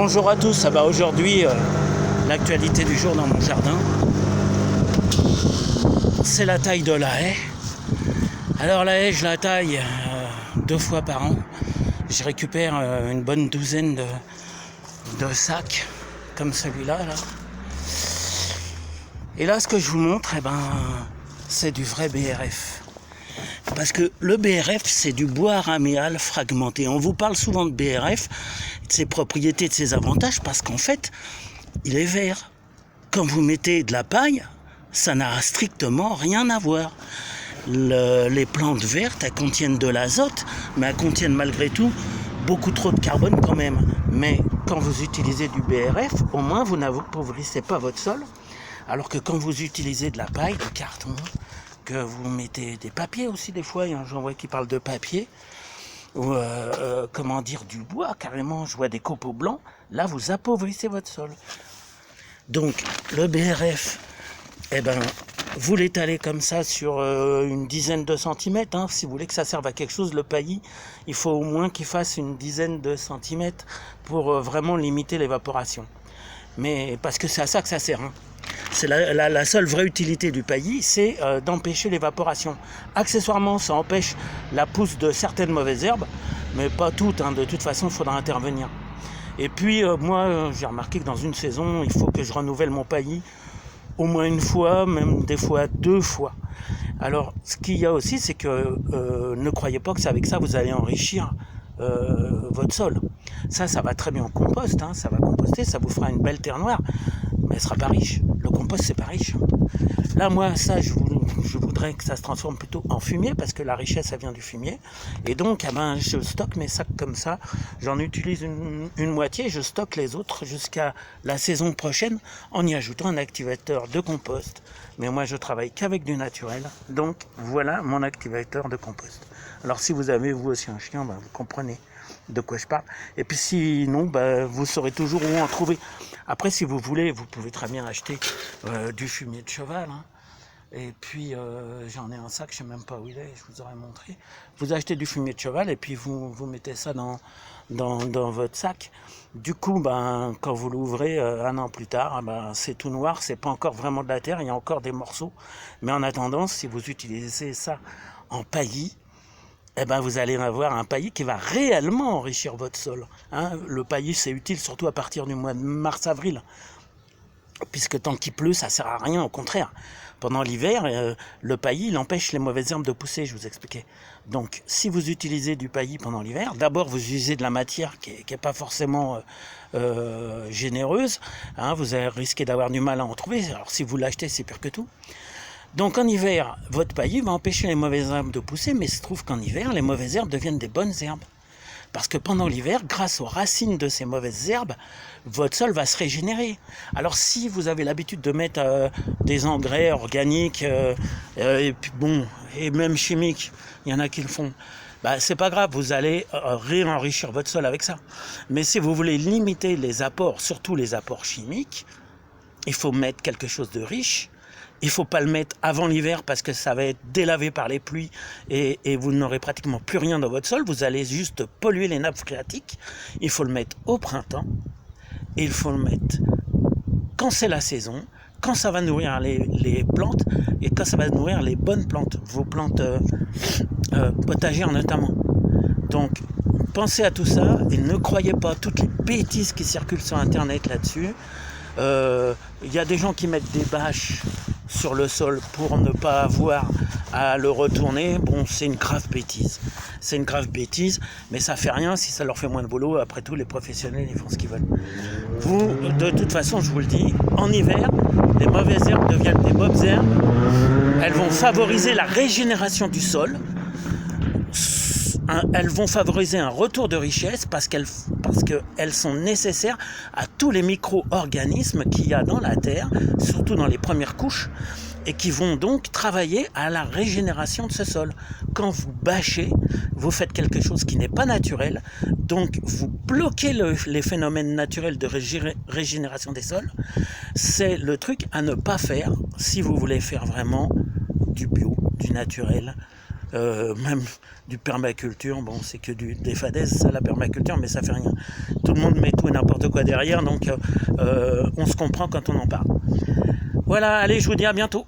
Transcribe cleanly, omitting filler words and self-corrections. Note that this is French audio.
Bonjour à tous, aujourd'hui l'actualité du jour dans mon jardin, c'est la taille de la haie. Alors la haie, je la taille 2 fois par an. Je récupère une bonne douzaine de sacs comme celui-là. Là. Et là, ce que je vous montre, c'est du vrai BRF. Parce que le BRF, c'est du bois araméal fragmenté. On vous parle souvent de BRF, de ses propriétés, de ses avantages, parce qu'en fait, il est vert. Quand vous mettez de la paille, ça n'a strictement rien à voir. Les plantes vertes, elles contiennent de l'azote, mais elles contiennent malgré tout beaucoup trop de carbone quand même. Mais quand vous utilisez du BRF, au moins vous n'appauvrissez pas votre sol. Alors que quand vous utilisez de la paille, du carton, que vous mettez des papiers aussi des fois, j'en vois qui parlent de papier, ou du bois carrément, je vois des copeaux blancs, là vous appauvrissez votre sol. Donc le BRF, vous l'étalez comme ça sur une dizaine de centimètres. Si vous voulez que ça serve à quelque chose, le paillis, il faut au moins qu'il fasse une dizaine de centimètres pour vraiment limiter l'évaporation. Mais parce que c'est à ça que ça sert. C'est la seule vraie utilité du paillis, c'est d'empêcher l'évaporation. Accessoirement, ça empêche la pousse de certaines mauvaises herbes, mais pas toutes. De toute façon, il faudra intervenir. Et puis, moi, j'ai remarqué que dans une saison, il faut que je renouvelle mon paillis au moins une fois, même des fois 2 fois. Alors, ce qu'il y a aussi, c'est que ne croyez pas que c'est avec ça vous allez enrichir votre sol. Ça va très bien en compost, ça va composter, ça vous fera une belle terre noire, mais elle sera pas riche. Le compost, c'est pas riche. Là, moi, ça, je voudrais que ça se transforme plutôt en fumier, parce que la richesse, ça vient du fumier. Et donc, je stocke mes sacs comme ça. J'en utilise une moitié, je stocke les autres jusqu'à la saison prochaine en y ajoutant un activateur de compost. Mais moi, je travaille qu'avec du naturel. Donc, voilà mon activateur de compost. Alors, si vous avez, vous aussi, un chien, vous comprenez de quoi je parle. Et puis sinon, vous saurez toujours où en trouver. Après, si vous voulez, vous pouvez très bien acheter du fumier de cheval. Et puis, j'en ai un sac, je ne sais même pas où il est, je vous aurais montré. Vous achetez du fumier de cheval et puis vous mettez ça dans votre sac. Du coup, quand vous l'ouvrez 1 an plus tard, c'est tout noir, c'est pas encore vraiment de la terre, il y a encore des morceaux. Mais en attendant, si vous utilisez ça en paillis, vous allez avoir un paillis qui va réellement enrichir votre sol. Le paillis, c'est utile surtout à partir du mois de mars-avril. Puisque tant qu'il pleut, ça ne sert à rien, au contraire. Pendant l'hiver, le paillis, il empêche les mauvaises herbes de pousser, je vous expliquais. Donc, si vous utilisez du paillis pendant l'hiver, d'abord, vous utilisez de la matière qui est pas forcément généreuse. Vous risquez d'avoir du mal à en trouver. Alors, si vous l'achetez, c'est pire que tout. Donc en hiver, votre paillis va empêcher les mauvaises herbes de pousser, mais il se trouve qu'en hiver, les mauvaises herbes deviennent des bonnes herbes. Parce que pendant l'hiver, grâce aux racines de ces mauvaises herbes, votre sol va se régénérer. Alors si vous avez l'habitude de mettre des engrais organiques, et même chimiques, il y en a qui le font, c'est pas grave, vous allez réenrichir votre sol avec ça. Mais si vous voulez limiter les apports, surtout les apports chimiques, il faut mettre quelque chose de riche. Il ne faut pas le mettre avant l'hiver parce que ça va être délavé par les pluies et vous n'aurez pratiquement plus rien dans votre sol. Vous allez juste polluer les nappes phréatiques. Il faut le mettre au printemps et il faut le mettre quand c'est la saison, quand ça va nourrir les plantes et quand ça va nourrir les bonnes plantes, vos plantes potagères notamment. Donc, pensez à tout ça et ne croyez pas toutes les bêtises qui circulent sur Internet là-dessus. Il y a des gens qui mettent des bâches sur le sol pour ne pas avoir à le retourner. C'est une grave bêtise. C'est une grave bêtise, mais ça fait rien si ça leur fait moins de boulot. Après tout, les professionnels, ils font ce qu'ils veulent. Vous, de toute façon, je vous le dis, en hiver, les mauvaises herbes deviennent des bonnes herbes. Elles vont favoriser la régénération du sol. Elles vont favoriser un retour de richesse parce qu'elles sont nécessaires à tous les micro-organismes qu'il y a dans la terre, surtout dans les premières couches, et qui vont donc travailler à la régénération de ce sol. Quand vous bâchez, vous faites quelque chose qui n'est pas naturel, donc vous bloquez les phénomènes naturels de régénération des sols. C'est le truc à ne pas faire si vous voulez faire vraiment du bio, du naturel, même du permaculture. Bon, c'est que des fadaises, ça, la permaculture, mais ça fait rien. Tout le monde met tout et n'importe quoi derrière, donc on se comprend quand on en parle. Voilà, allez, je vous dis à bientôt.